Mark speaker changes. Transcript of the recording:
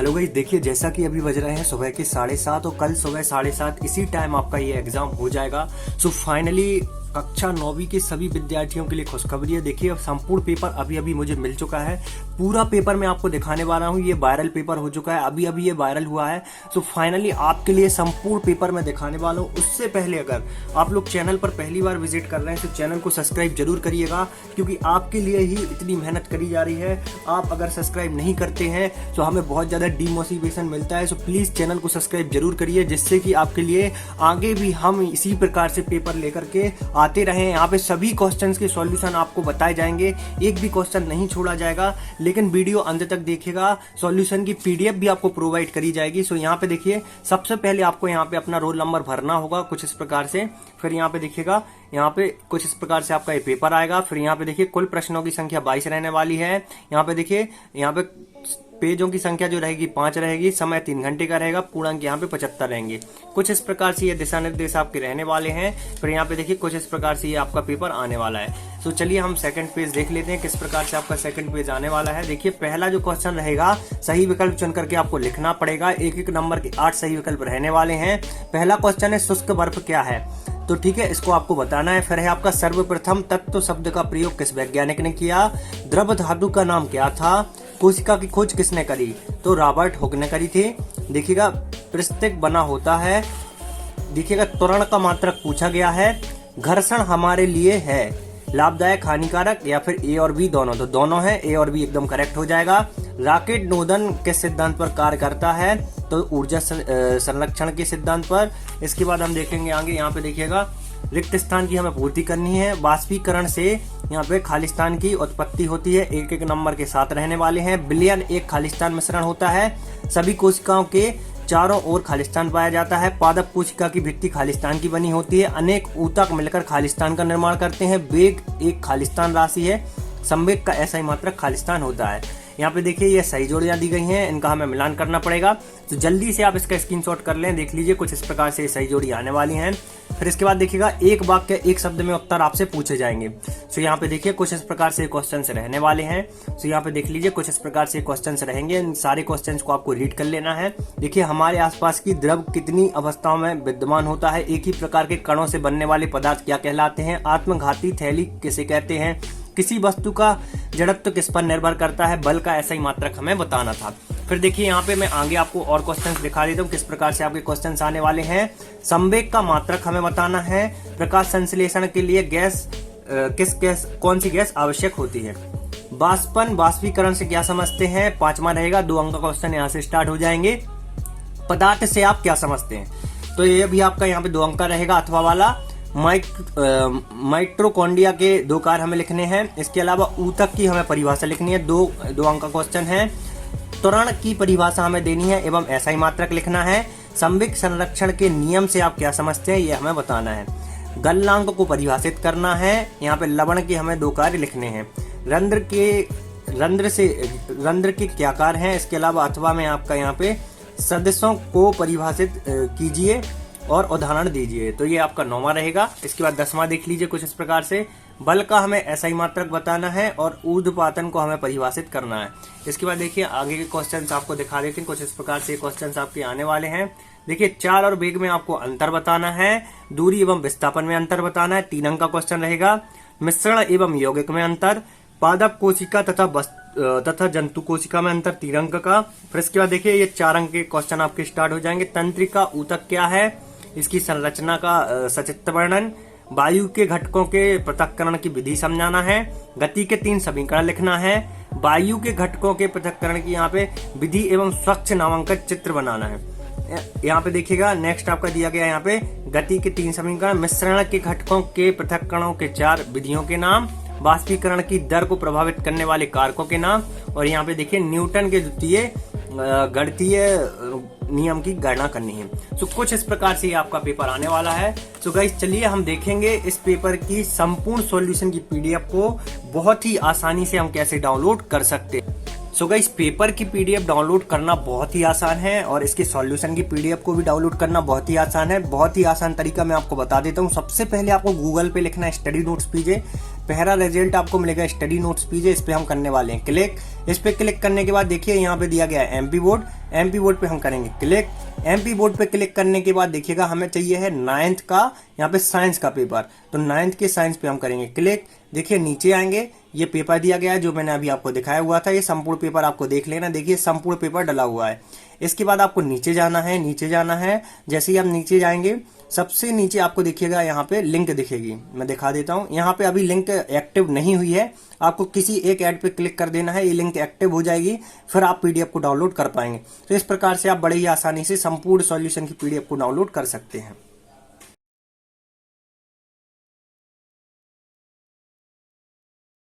Speaker 1: Hello guys, देखिए जैसा कि अभी बज रहे हैं सुबह के 7:30 और कल सुबह 7:30 इसी टाइम आपका ये एग्जाम हो जाएगा। सो फाइनली कक्षा 9वीं के सभी विद्यार्थियों के लिए खुशखबरी है। देखिए संपूर्ण पेपर अभी अभी मुझे मिल चुका है। पूरा पेपर मैं आपको दिखाने वाला हूँ। ये वायरल पेपर हो चुका है, अभी अभी ये वायरल हुआ है। सो फाइनली आपके लिए संपूर्ण पेपर मैं दिखाने वाला हूँ। उससे पहले अगर आप लोग चैनल पर पहली बार विजिट कर रहे हैं तो चैनल को सब्सक्राइब जरूर करिएगा, क्योंकि आपके लिए ही इतनी मेहनत करी जा रही है। आप अगर सब्सक्राइब नहीं करते हैं तो हमें बहुत ज़्यादा डीमोटिवेशन मिलता है। सो प्लीज़ चैनल को सब्सक्राइब जरूर करिए, जिससे कि आपके लिए आगे भी हम इसी प्रकार से पेपर लेकर के आते रहें। यहाँ पे सभी क्वेश्चंस के सॉल्यूशन आपको बताए जाएंगे, एक भी क्वेश्चन नहीं छोड़ा जाएगा। लेकिन वीडियो अंत तक देखिएगा, सॉल्यूशन की पीडीएफ भी आपको प्रोवाइड करी जाएगी। सो यहाँ पे देखिए, सबसे पहले आपको यहाँ पे अपना रोल नंबर भरना होगा कुछ इस प्रकार से। फिर यहाँ पे देखिएगा, यहाँ पे कुछ इस प्रकार से आपका ये पेपर आएगा। फिर यहाँ पे देखिए कुल प्रश्नों की संख्या 22 रहने वाली है। यहाँ पे देखिए, यहाँ पे पेजों की संख्या जो रहेगी 5 रहेगी, समय 3 घंटे का रहेगा, पूर्णांक यहाँ पे 75 रहेंगे। कुछ इस प्रकार से ये दिशा निर्देश आपके रहने वाले हैं। फिर यहाँ पे देखिए कुछ इस प्रकार से ये आपका पेपर आने वाला है। तो चलिए हम सेकंड पेज देख लेते हैं किस प्रकार से आपका सेकंड पेज आने वाला है। देखिए पहला जो क्वेश्चन रहेगा, सही विकल्प चुन करके आपको लिखना पड़ेगा। एक नंबर के 8 सही विकल्प रहने वाले हैं। पहला क्वेश्चन है, शुष्क बर्फ क्या है? तो ठीक है, इसको आपको बताना है। फिर है आपका, सर्वप्रथम तत्व शब्द का प्रयोग किस वैज्ञानिक ने किया? द्रव धातु का नाम क्या था? कोशिका की खोज किसने करी? तो रॉबर्ट हुक ने करी थी। देखिएगा प्रस्तिक बना होता है। देखिएगा त्वरण का मात्रक पूछा गया है। घर्षण हमारे लिए है लाभदायक हानिकारक, या फिर ए और बी दोनों? तो दोनों है, ए और बी एकदम करेक्ट हो जाएगा। रॉकेट नोदन किस सिद्धांत पर कार्य करता है? तो ऊर्जा संरक्षण के सिद्धांत पर। इसके बाद हम देखेंगे आगे, यहाँ पे देखिएगा रिक्त स्थान की हमें पूर्ति करनी है। वाष्पीकरण से यहाँ पे खालिस्तान की उत्पत्ति होती है। एक नंबर के 7 रहने वाले हैं। विलयन एक खालिस्तान मिश्रण होता है। सभी कोशिकाओं के चारों ओर खालिस्तान पाया जाता है। पादप कोशिका की भित्ति खालिस्तान की बनी होती है। अनेक ऊतक मिलकर खालिस्तान का निर्माण करते हैं। वेग एक खालिस्तान राशि है। संवेग का ऐसा ही मात्रक खालिस्तान होता है। यहाँ पे देखिए ये सही जोड़ियां दी गई हैं, इनका हमें मिलान करना पड़ेगा। तो जल्दी से आप इसका स्क्रीनशॉट कर लें। देख लीजिए कुछ इस प्रकार से सही जोड़ी आने वाली हैं। फिर इसके बाद देखिएगा, एक वाक्य एक शब्द में उत्तर आपसे पूछे जाएंगे। तो यहाँ पे देखिए कुछ इस प्रकार से क्वेश्चन रहने वाले हैं। तो यहाँ पे देख लीजिए कुछ इस प्रकार से क्वेश्चन रहेंगे। इन सारे क्वेश्चन को आपको रीड कर लेना है। देखिए, हमारे आसपास की द्रव कितनी अवस्थाओं में विद्यमान होता है? एक ही प्रकार के कणों से बनने वाले पदार्थ क्या कहलाते हैं? आत्मघाती थैली किसे कहते हैं? किसी वस्तु का जड़त्व किस पर निर्भर करता है? बल का ऐसा ही मात्रक हमें बताना था। फिर देखिए यहाँ पे मैं आगे आपको और क्वेश्चंस दिखा देता हूँ किस प्रकार से आपके क्वेश्चंस आने वाले हैं। संवेग का मात्रक हमें बताना है। प्रकाश संश्लेषण के लिए कौन सी गैस आवश्यक होती है? वाष्पन वाष्पीकरण से क्या समझते हैं? 5वां रहेगा। 2 अंक का क्वेश्चन यहाँ से स्टार्ट हो जाएंगे। पदार्थ से आप क्या समझते हैं? तो ये भी आपका यहाँ पे 2 अंक का रहेगा, अथवा वाला। माइटोकॉन्ड्रिया के 2 कार्य हमें लिखने हैं। इसके अलावा ऊतक की हमें परिभाषा लिखनी है। 2 अंक का क्वेश्चन है। त्वरण की परिभाषा हमें देनी है एवं ऐसा ही मात्रक लिखना है। संवेग संरक्षण के नियम से आप क्या समझते हैं, ये हमें बताना है। गलनांक को परिभाषित करना है। यहाँ पे लवण के हमें 2 कार्य लिखने हैं। रंध्र के क्या कार्य हैं? इसके अलावा अथवा में आपका यहाँ पे सदस्यों को परिभाषित कीजिए और उदाहरण दीजिए। तो ये आपका 9वां रहेगा। इसके बाद 10वां देख लीजिए कुछ इस प्रकार से। बल का हमें ऐसा ही मात्रक बताना है और ऊर्ध्वपातन को हमें परिभाषित करना है। इसके बाद देखिए आगे के क्वेश्चंस आपको दिखा देते हैं। कुछ इस प्रकार से क्वेश्चंस आपके आने वाले हैं। देखिए, चाल और वेग में आपको अंतर बताना है। दूरी एवं विस्थापन में अंतर बताना है। 3 अंक का क्वेश्चन रहेगा। मिश्रण एवं यौगिक में अंतर। पादप कोशिका तथा जंतु कोशिका में अंतर 3 अंक का। फिर इसके बाद देखिए ये 4 अंक के क्वेश्चन आपके स्टार्ट हो जाएंगे। तंत्रिका ऊतक क्या है? इसकी संरचना का सचित्र वर्णन। वायु के घटकों के पृथक्करण की विधि समझाना है। गति के 3 समीकरण लिखना है। वायु के घटकों के पृथक्करण की यहाँ पे विधि एवं स्वच्छ नामांकित चित्र बनाना है। यहाँ पे देखिएगा नेक्स्ट आपका दिया गया यहाँ पे गति के 3 समीकरण। मिश्रण के घटकों के पृथक्करणों के 4 विधियों के नाम। वाष्पीकरण की दर को प्रभावित करने वाले कारकों के नाम। और यहाँ पे देखिए न्यूटन के द्वितीय गणितीय नियम की गणना करनी है। तो कुछ इस प्रकार से आपका पेपर आने वाला है। तो गाइस चलिए हम देखेंगे इस पेपर की संपूर्ण सॉल्यूशन की पीडीएफ को बहुत ही आसानी से हम कैसे डाउनलोड कर सकते हैं। सो गाइस पेपर की पीडीएफ डाउनलोड करना बहुत ही आसान है और इसके सॉल्यूशन की पीडीएफ को भी डाउनलोड करना बहुत ही आसान है। बहुत ही आसान तरीका मैं आपको बता देता हूँ। सबसे पहले आपको गूगल पे लिखना है स्टडी नोट्स पीजे। पहला रिजल्ट आपको मिलेगा स्टडी नोट्स पेज, इस पे हम करने वाले हैं क्लिक। इस पे क्लिक करने के बाद देखिए यहाँ पे दिया गया है एमपी बोर्ड, एमपी बोर्ड पे हम करेंगे क्लिक। एमपी बोर्ड पे क्लिक करने के बाद देखिएगा हमें चाहिए है 9th का यहाँ पे साइंस का पेपर, तो 9th के साइंस पे हम करेंगे क्लिक। देखिए नीचे आएंगे, ये पेपर दिया गया है जो मैंने अभी आपको दिखाया हुआ था, ये संपूर्ण पेपर आपको देख लेना। देखिए संपूर्ण पेपर डला हुआ है। इसके बाद आपको नीचे जाना है, नीचे जाना है। जैसे ही हम नीचे जाएंगे सबसे नीचे आपको देखिएगा यहाँ पे लिंक दिखेगी, मैं दिखा देता हूँ। यहाँ पे अभी लिंक एक्टिव नहीं हुई है, आपको किसी एक ऐड पे क्लिक कर देना है, ये लिंक एक्टिव हो जाएगी, फिर आप पीडीएफ को डाउनलोड कर पाएंगे। तो इस प्रकार से आप बड़े ही आसानी से संपूर्ण सॉल्यूशन की पीडीएफ को डाउनलोड कर सकते हैं।